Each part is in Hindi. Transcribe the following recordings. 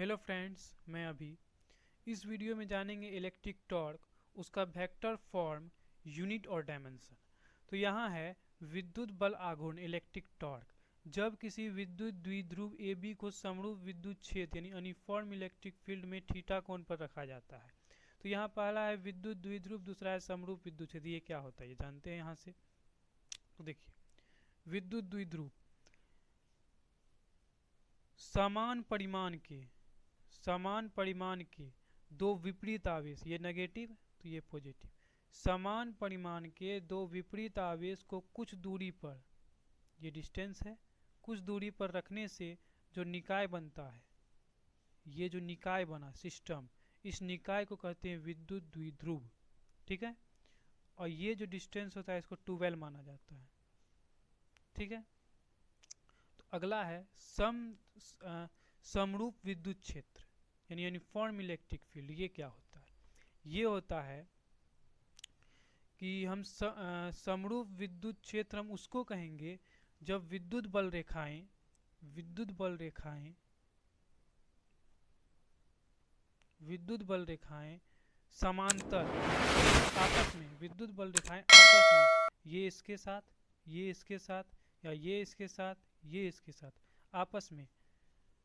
हेलो फ्रेंड्स, मैं अभी इस वीडियो में जानेंगे इलेक्ट्रिक टॉर्क, उसका वेक्टर फॉर्म, यूनिट और डायमेंशन। तो यहाँ है विद्युत बल आघूर्ण इलेक्ट्रिक टॉर्क। जब किसी विद्युत द्विध्रुव ए बी को समरूप विद्युत क्षेत्र यानी यूनिफॉर्म इलेक्ट्रिक फील्ड में थीटा कोण पर रखा जाता है। तो यहाँ पहला है विद्युत द्विध्रुव, दूसरा है समरूप विद्युत क्षेत्र। ये क्या होता है ये जानते हैं यहाँ से। तो देखिए, विद्युत द्विध्रुव समान परिमाण के दो विपरीत आवेश, ये नेगेटिव तो ये पॉजिटिव, समान परिमाण के दो विपरीत आवेश को कुछ दूरी पर, ये डिस्टेंस है, कुछ दूरी पर रखने से जो निकाय बनता है, ये जो निकाय बना सिस्टम, इस निकाय को कहते हैं विद्युत द्विध्रुव। ठीक है, और ये जो डिस्टेंस होता है इसको 12 माना जाता है। ठीक है, तो अगला है समरूप विद्युत क्षेत्र यानी यूनिफॉर्म इलेक्ट्रिक फील्ड। ये क्या होता है? ये होता है कि हम समरूप विद्युत क्षेत्र हम उसको कहेंगे जब विद्युत बल रेखाएं समांतर आपस में, विद्युत बल रेखाएं आपस में, ये इसके साथ, ये इसके साथ, या ये इसके साथ, ये इसके साथ, आपस में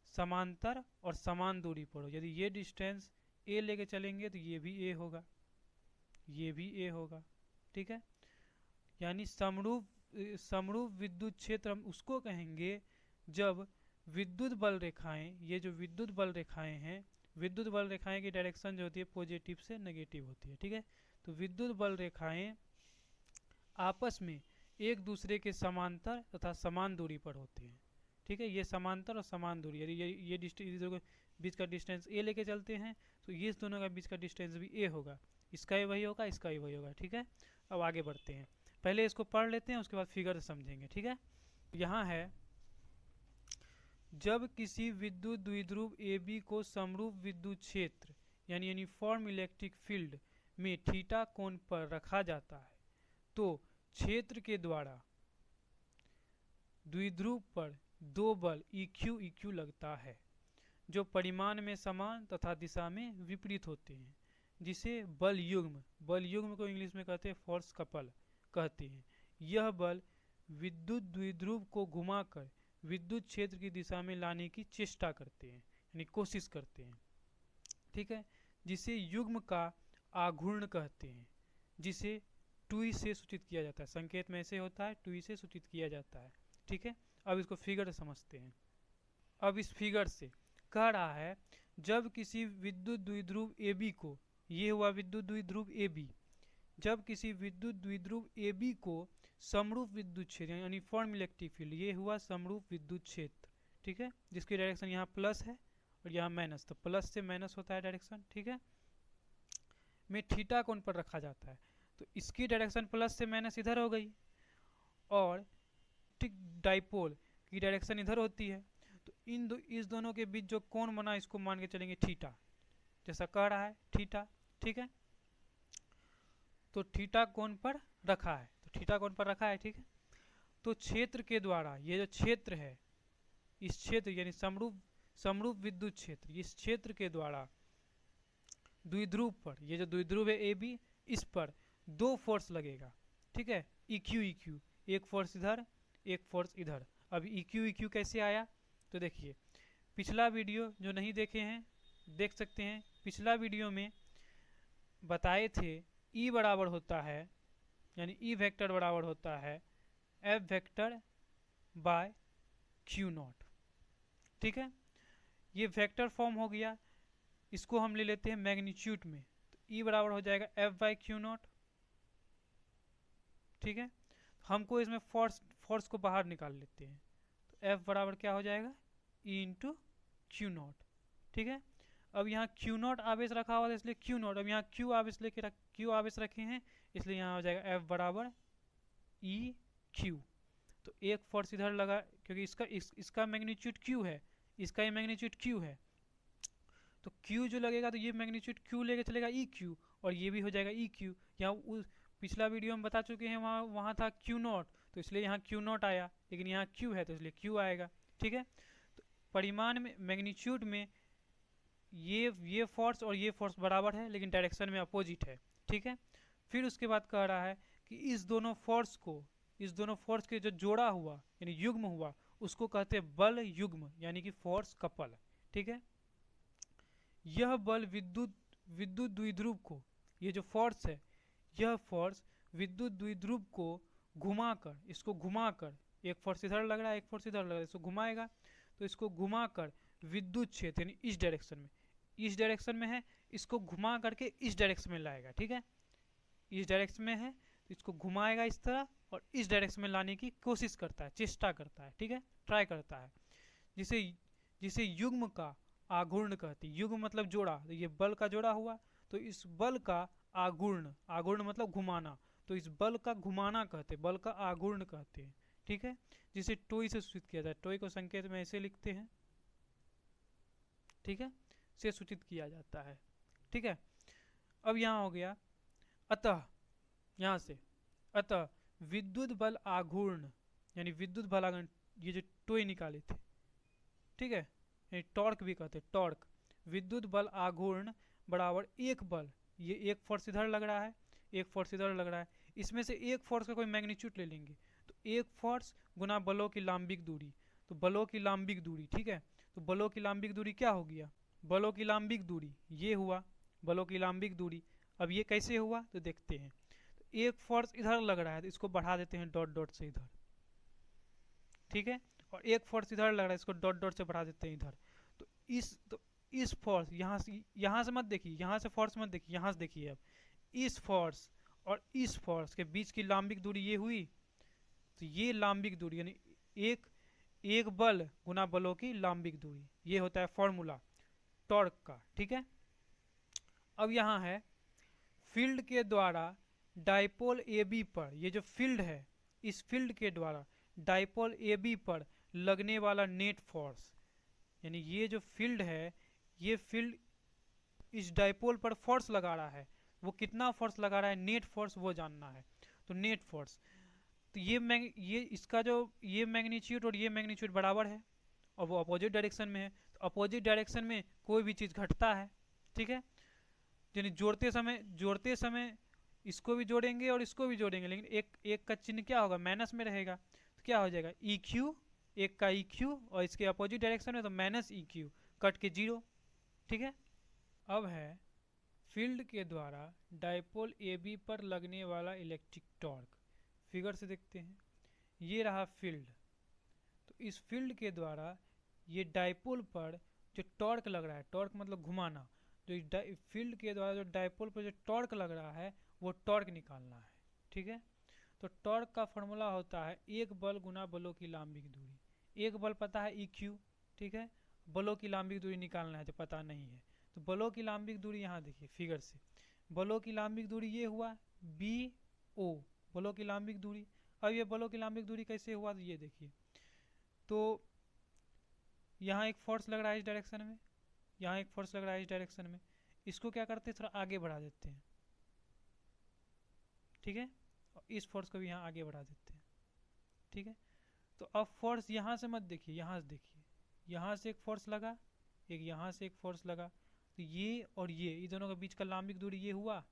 समांतर और समान दूरी पर हो। यदि ये डिस्टेंस ए लेके चलेंगे तो ये भी ए होगा, ये भी ए होगा। ठीक है, यानी समरूप विद्युत क्षेत्र हम उसको कहेंगे जब विद्युत बल रेखाएं, ये जो विद्युत बल रेखाएं हैं, विद्युत बल रेखाएं की डायरेक्शन जो होती है पॉजिटिव से नेगेटिव होती है। ठीक है, तो विद्युत बल रेखाएं आपस में एक दूसरे के समांतर तथा समान दूरी पर होते हैं। ठीक है, ये समांतर और समान दूरी, यदि ये डिस्टेंस बीच का डिस्टेंस ए लेके चलते हैं तो ये दोनों का बीच का डिस्टेंस भी ए होगा, इसका ही वही होगा, इसका ही वही होगा। ठीक है, अब आगे बढ़ते हैं, पहले इसको पढ़ लेते हैं, उसके बाद फिगर समझेंगे। ठीक है, यहाँ है जब किसी विद्युत द्विध्रुव ए बी को समरूप विद्युत क्षेत्र यानी यूनिफॉर्म इलेक्ट्रिक फील्ड में थीटा कोण पर रखा जाता है तो क्षेत्र के द्वारा द्विध्रुव पर दो बल EQ लगता है जो परिमाण में समान तथा दिशा में विपरीत होते हैं, जिसे बल युग्म को इंग्लिश में कहते हैं फोर्स कपल कहते हैं। यह बल विद्युत द्विध्रुव को घुमाकर विद्युत क्षेत्र की दिशा में लाने की चेष्टा करते हैं यानी कोशिश करते हैं। ठीक है, जिसे युग्म का आघूर्ण कहते हैं, जिसे टूई से सूचित किया जाता है। संकेत में ऐसे होता है, टूई से सूचित किया जाता है। ठीक है, अब इसको फिगर समझते हैं। अब इस फिगर से कह रहा है जब किसी विद्युत द्विध्रुव AB को, ये हुआ विद्युत द्विध्रुव AB, जब किसी विद्युत द्विध्रुव AB को समरूप विद्युत क्षेत्र यानी यूनिफॉर्म इलेक्ट्रिक फील्ड, ये हुआ समरूप विद्युत क्षेत्र। ठीक है, जिसकी डायरेक्शन यहाँ प्लस है और यहाँ माइनस, तो प्लस से माइनस होता है डायरेक्शन। ठीक है, में थीटा कोण पर रखा जाता है तो इसकी डायरेक्शन प्लस से माइनस इधर हो गई और ठीक डाइपोल की डायरेक्शन इधर होती है, तो इस दोनों के बीच जो कोण बना इसको मान के चलेंगे थीटा, जैसा कह रहा है थीटा। ठीक है, तो थीटा कोण पर रखा है, तो थीटा कोण पर रखा है। ठीक है, तो क्षेत्र के द्वारा, ये जो क्षेत्र है, इस क्षेत्र यानी समरूप विद्युत क्षेत्र, इस क्षेत्र के द्वारा द्विध्रुव पर, ये जो द्विध्रुव है AB, इस पर दो फोर्स लगेगा। ठीक है, EQ, एक फोर्स इधर, एक फोर्स इधर। अब EQ कैसे आया तो देखिए, पिछला वीडियो जो नहीं देखे हैं देख सकते हैं। पिछला वीडियो में बताए थे E बराबर होता है, यानी E वेक्टर बराबर होता है F वेक्टर बाय Q0। ठीक है, ये वेक्टर फॉर्म हो गया, इसको हम ले लेते हैं मैग्नीट्यूड में, तो E बराबर हो जाएगा F बाय Q0। ठीक है, हमको इसमें फोर्स को बाहर निकाल लेते हैं, तो F बराबर क्या हो जाएगा E इंटू Q0। ठीक है, अब यहाँ Q0 आवेश रखा हुआ था इसलिए Q0, अब यहाँ Q आवेश रखे हैं इसलिए यहाँ हो जाएगा F बराबर EQ। तो एक फोर्स इधर लगा क्योंकि इसका मैग्नीट्यूड Q है, इसका ही मैग्नीट्यूड Q है, तो Q जो लगेगा तो ये मैग्नीट्यूड Q लेके चलेगा EQ और ये भी हो जाएगा EQ। यहाँ पिछला वीडियो में बता चुके हैं, वहाँ था Q0 तो इसलिए यहाँ Q0 आया, लेकिन यहाँ Q है तो इसलिए Q आएगा। ठीक है, तो परिमाण में मैग्नीट्यूड में ये फोर्स और ये फोर्स बराबर है लेकिन डायरेक्शन में अपोजिट है, ठीक है। फिर उसके बाद कह रहा है कि इस दोनों फोर्स के जो जोड़ा हुआ यानी युग्म हुआ उसको कहते हैं बल युग्म यानी कि फोर्स कपल, ठीक है। यह बल विद्युत द्विध्रुव को, ये जो फोर्स है यह फोर्स विद्युत द्विध्रुव को इसको घुमाकर, एक फोर्स इधर लग रहा है एक फोर्स इधर लग रहा है, इसको घुमाएगा तो इसको घुमाकर विद्युत क्षेत्र यानी इस डायरेक्शन में है, इसको घुमा करके इस डायरेक्शन में लाएगा, ठीक है। इस डायरेक्शन में है तो इसको घुमाएगा इस तरह और इस डायरेक्शन में लाने की कोशिश करता है, चेष्टा करता है, ठीक है, ट्राई करता है, जिसे जिसे युग्म का आघूर्ण कहते हैं। युग्म मतलब जोड़ा, तो ये बल का जोड़ा हुआ तो इस बल का आघूर्ण मतलब घुमाना, तो इस बल का घुमाना कहते हैं, बल का आघूर्ण कहते हैं, ठीक है, जिसे टोई से सूचित किया जाए। टोई को संकेत में ऐसे लिखते हैं, ठीक है, से सूचित किया जाता है, ठीक है। अब यहाँ हो गया अतः, यहाँ से अतः विद्युत बल आघूर्ण यानी विद्युत बल आघूर्ण, ये जो टोई निकाले थे, ठीक है, यानी टॉर्क भी कहते हैं, टॉर्क विद्युत बल आघूर्ण बराबर एक बल, ये एक फोर्स इधर लग रहा है एक फोर्स इधर लग रहा है, इसमें से एक फोर्स का कोई मैग्नीट्यूड ले लेंगे तो एक फोर्स गुना बलों की लांबिक दूरी, तो बलों की लांबिक दूरी, ठीक है, तो बलों की लांबिक दूरी क्या हो गया, बलों की लांबिक दूरी ये हुआ, बलों की लांबिक दूरी। अब ये कैसे हुआ तो देखते हैं, तो एक फोर्स इधर लग रहा है तो इसको बढ़ा देते हैं डॉट डॉट से इधर, ठीक है, और एक फोर्स इधर लग रहा है इसको डॉट डॉट से बढ़ा देते हैं इधर, तो इस फोर्स यहाँ से मत देखिए, यहाँ से फोर्स मत देखिए, यहाँ से देखिए, अब इस फोर्स और इस फोर्स के बीच की लांबिक दूरी ये हुई, तो ये लांबिक दूरी यानी एक बल गुना बलों की लांबिक दूरी, ये होता है फॉर्मूला टॉर्क का, ठीक है। अब यहाँ है फील्ड के द्वारा डाइपोल ए बी पर, ये जो फील्ड है इस फील्ड के द्वारा डाइपोल ए बी पर लगने वाला नेट फोर्स, यानी ये जो फील्ड है ये फील्ड इस डाइपोल पर फोर्स लगा रहा है, वो कितना फोर्स लगा रहा है नेट फोर्स वो जानना है, तो नेट फोर्स, तो ये इसका जो ये मैग्नीट्यूड और ये मैग्नीट्यूड बराबर है और वो अपोजिट डायरेक्शन में है, तो अपोजिट डायरेक्शन में कोई भी चीज़ घटता है, ठीक है, यानी जोड़ते समय इसको भी जोड़ेंगे और इसको भी जोड़ेंगे, लेकिन एक का चिन्ह क्या होगा माइनस में रहेगा, तो क्या हो जाएगा ई क्यू, एक का ई क्यू और इसके अपोजिट डायरेक्शन में तो माइनस ई क्यू कट के जीरो, ठीक है। अब है फील्ड के द्वारा डाइपोल ए बी पर लगने वाला इलेक्ट्रिक टॉर्क, फिगर से देखते हैं, ये रहा फील्ड, तो इस फील्ड के द्वारा ये डाइपोल पर जो टॉर्क लग रहा है, टॉर्क मतलब घुमाना, तो फील्ड के द्वारा जो डाइपोल पर जो टॉर्क लग रहा है वो टॉर्क निकालना है, ठीक है। तो टॉर्क का फॉर्मूला होता है एक बल गुना बलों की लांबिक दूरी, एक बल पता है ई क्यू, ठीक है, बलों की लांबिक दूरी निकालना है तो पता नहीं है, तो बलों की लांबिक दूरी यहाँ देखिए फिगर से, बलों की लांबिक दूरी ये हुआ बी ओ, बलों की लांबिक दूरी। अब ये बलों की लांबिक दूरी कैसे हुआ तो ये देखिए, तो यहाँ एक फोर्स लग रहा है इस डायरेक्शन में, यहाँ एक फोर्स लग रहा है इस डायरेक्शन में, इसको क्या करते हैं थोड़ा आगे बढ़ा देते हैं, ठीक है, और इस फोर्स को भी यहाँ आगे बढ़ा देते हैं, ठीक है। तो अब फोर्स यहाँ से मत देखिए, यहाँ से देखिए, यहाँ से एक फोर्स लगा, एक यहाँ से एक फोर्स लगा, तो ये और ये दोनों के बीच का लांबिक दूरी ये हुआ,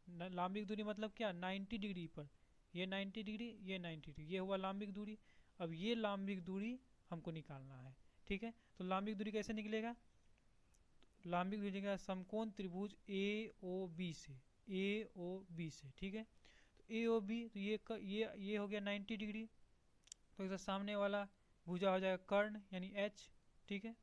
लांबिक दूरी मतलब क्या 90 डिग्री पर, ये 90 डिग्री ये 90 डिग्री, ये हुआ लांबिक दूरी। अब ये लांबिक दूरी हमको निकालना है, ठीक है, तो लांबिक दूरी कैसे निकलेगा, लांबिक दूरी का समकोण त्रिभुज ए ओ बी से, ठीक है, तो ए ओ बी, तो ये हो गया 90 डिग्री, तो इसका सामने वाला भुजा हो जाएगा कर्ण यानी एच, ठीक है,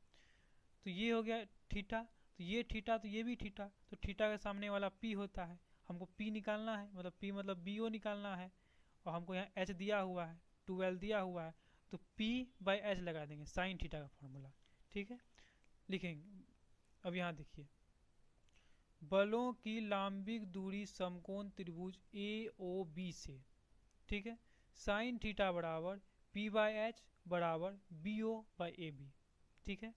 तो ये हो गया थीटा, तो ये थीटा तो ये भी थीटा, तो थीटा का सामने वाला पी होता है, हमको पी निकालना है, मतलब पी मतलब बी ओ निकालना है, और हमको यहाँ एच दिया हुआ है 12 दिया हुआ है, तो पी बाई एच लगा देंगे साइन थीटा का फॉर्मूला, ठीक है, लिखेंगे। अब यहाँ देखिए बलों की लांबिक दूरी समकोण त्रिभुज ए ओ बी से, ठीक है, साइन थीटा बराबर पी बाई एच बराबर B O by A B, ठीक है,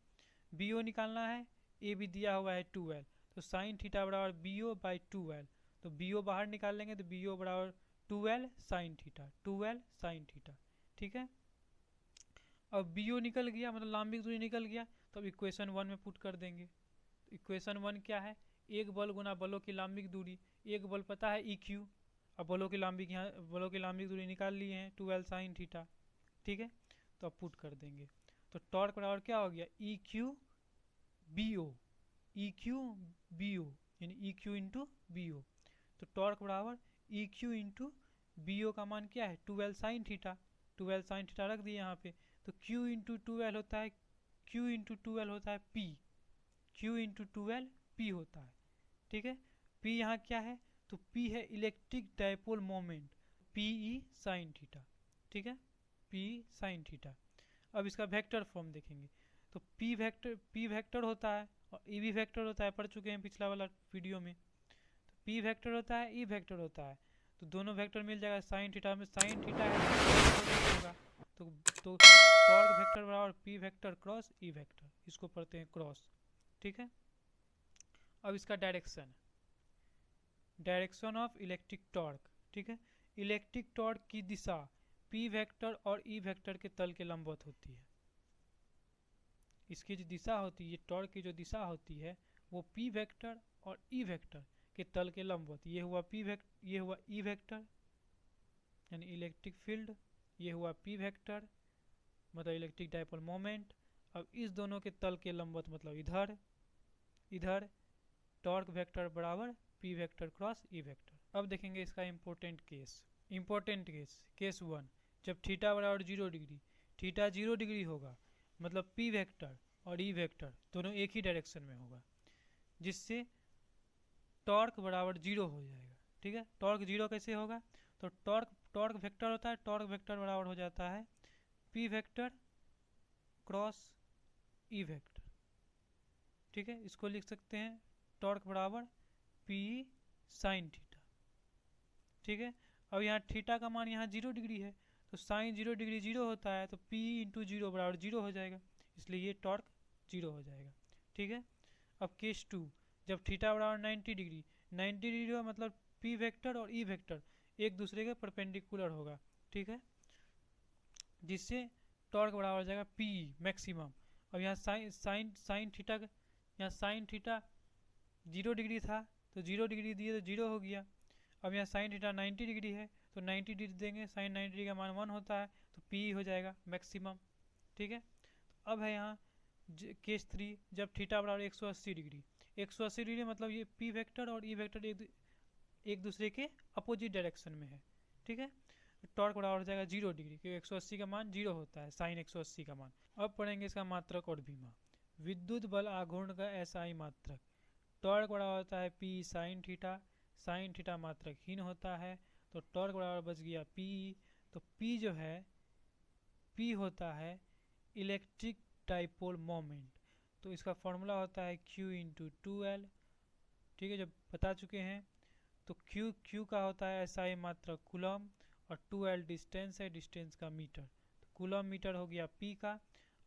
बी ओ निकालना है, ए बी दिया हुआ है 12, तो साइन थीटा बराबर बी ओ बाई 12, तो बी ओ बाहर निकाल लेंगे तो बी ओ बराबर 12 साइन थीटा, ठीक है। अब बी ओ निकल गया मतलब लांबिक दूरी निकल गया, तो अब इक्वेशन 1 में पुट कर देंगे, इक्वेशन 1 क्या है, एक बल गुना बलों की लांबिक दूरी, एक बल पता है EQ, अब बलों की लांबिक यहाँ बलों की लांबिक दूरी निकाल लिए हैं 12 साइन थीटा, ठीक है। तो अब पुट कर देंगे तो टॉर्क बराबर क्या हो गया, EQ BO, EQ BO यानी EQ इंटू BO। तो टॉर्क बराबर EQ इंटू BO का मान क्या है 12 साइन थीटा, 12 साइन थीटा रख दिए यहाँ पे। तो Q इंटू 12 होता है, Q इंटू 12 होता है P, Q इंटू 12 P होता है, ठीक है। P यहाँ क्या है, तो P है electric dipole moment, PE sine theta, ठीक है, PE साइन थीटा। अब इसका वेक्टर फॉर्म देखेंगे तो P वेक्टर होता है और E भी वेक्टर होता है, पढ़ चुके हैं पिछला वाला वीडियो में। तो P वेक्टर होता है, E वेक्टर होता है, तो दोनों वेक्टर मिल जाएगा, साइन थीटा में साइन थीटा है होगा, तो टॉर्क वेक्टर बराबर P vector cross E vector, इसको पढ़ते हैं क्रॉस, ठीक है। अब इसका डायरेक्शन ऑफ इलेक्ट्रिक टॉर्क, ठीक है। इलेक्ट्रिक टॉर्क की दिशा P वेक्टर और E वेक्टर के तल के लंबवत होती है। इसकी जो दिशा होती है, टॉर्क की जो दिशा होती है वो P वेक्टर और E वेक्टर के तल के लंबवत, ये हुआ ये हुआ E वेक्टर यानी इलेक्ट्रिक फील्ड, ये हुआ P वेक्टर मतलब इलेक्ट्रिक डायपोल मोमेंट। अब इस दोनों के तल के लंबवत मतलब इधर टॉर्क वेक्टर बराबर P vector cross E vector. अब देखेंगे इसका इम्पोर्टेंट केस, केस 1, जब थीटा बराबर 0 डिग्री, थीटा 0 डिग्री होगा मतलब P वेक्टर और E वेक्टर दोनों एक ही डायरेक्शन में होगा, जिससे टॉर्क बराबर 0 हो जाएगा, ठीक है। टॉर्क 0 कैसे होगा, तो टॉर्क वेक्टर होता है, टॉर्क वेक्टर बराबर हो जाता है P vector cross E vector, ठीक है। इसको लिख सकते हैं टॉर्क बराबर P साइन थीटा, ठीक है। अब यहाँ थीटा का मान यहाँ 0 डिग्री है, तो साइन 0 डिग्री 0 होता है, तो P इंटू 0 बराबर 0 हो जाएगा, इसलिए ये टॉर्क 0 हो जाएगा, ठीक है। अब केस 2, जब थीटा बराबर 90 डिग्री, 90 डिग्री हो मतलब P वेक्टर और E वेक्टर एक दूसरे के परपेंडिकुलर होगा, ठीक है, जिससे टॉर्क बराबर हो जाएगा P मैक्सिमम। अब यहाँ साइन थीटा, यहाँ साइन थीटा 0 डिग्री था तो 0 डिग्री दिए तो 0 हो गया। अब यहाँ साइन थीटा 90 डिग्री है तो 90 डिग्री देंगे, साइन 90 डिग्री का मान 1 होता है, तो P हो जाएगा मैक्सिमम, ठीक है। तो अब है यहाँ केस 3, जब थीटा बराबर 180 डिग्री, 180 डिग्री मतलब ये P वेक्टर और E वेक्टर एक दूसरे के अपोजिट डायरेक्शन में है, ठीक है। टॉर्क बराबर हो जाएगा 0 डिग्री, क्योंकि 180 का मान 0 होता है, साइन 180 का मान। अब पढ़ेंगे इसका मात्रक और भीमा। विद्युत बल आघूर्ण का SI मात्रक, टॉर्क बराबर होता है P साइन थीटा मात्रकहीन होता है, तो टॉर्क बराबर बच गया P। तो P जो है, P होता है इलेक्ट्रिक डाइपोल मोमेंट, तो इसका फॉर्मूला होता है Q इंटू 2L, ठीक है, जब बता चुके हैं। तो Q का होता है SI मात्रक कूलम और 2L डिस्टेंस है, डिस्टेंस का मीटर, तो कूलम मीटर हो गया P का।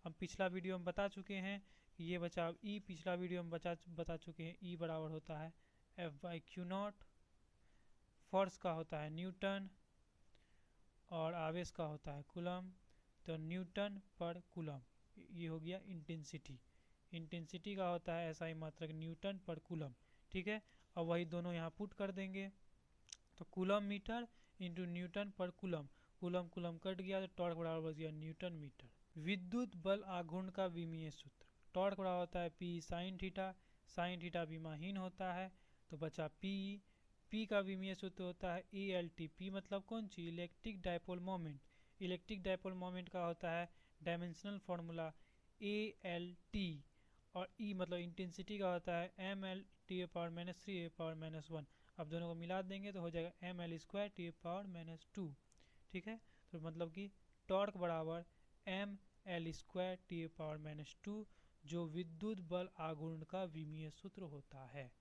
हम पिछला वीडियो में बता चुके हैं कि ये बचा E, पिछला वीडियो में बता चुके हैं E बराबर होता है F/Q0, फोर्स का होता है न्यूटन और आवेश का होता है कूलम, तो न्यूटन पर कूलम, ये हो गया इंटेंसिटी का होता है SI मात्रक न्यूटन पर कूलम, ठीक है। अब वही दोनों यहाँ पुट कर देंगे, तो कूलम मीटर इंटू न्यूटन पर कूलम, कूलम कट गया तो टॉर्क बराबर बच गया न्यूटन मीटर। विद्युत बल आघूर्ण का विमीय सूत्र, टॉर्क बराबर होता है P साइन थीटा विमाहीन होता है, तो बचा P का विमीय सूत्र होता है ELT, मतलब कौन सी, electric dipole moment, electric dipole moment का होता है डायमेंशनल फार्मूला ALT, और E मतलब इंटेंसिटी का होता है ML/3 अब दोनों को मिला देंगे तो हो जाएगा ML²T², ठीक है। तो मतलब कि टॉर्क बराबर ML²T², जो विद्युत बल आघूर्ण का विमीय सूत्र होता है।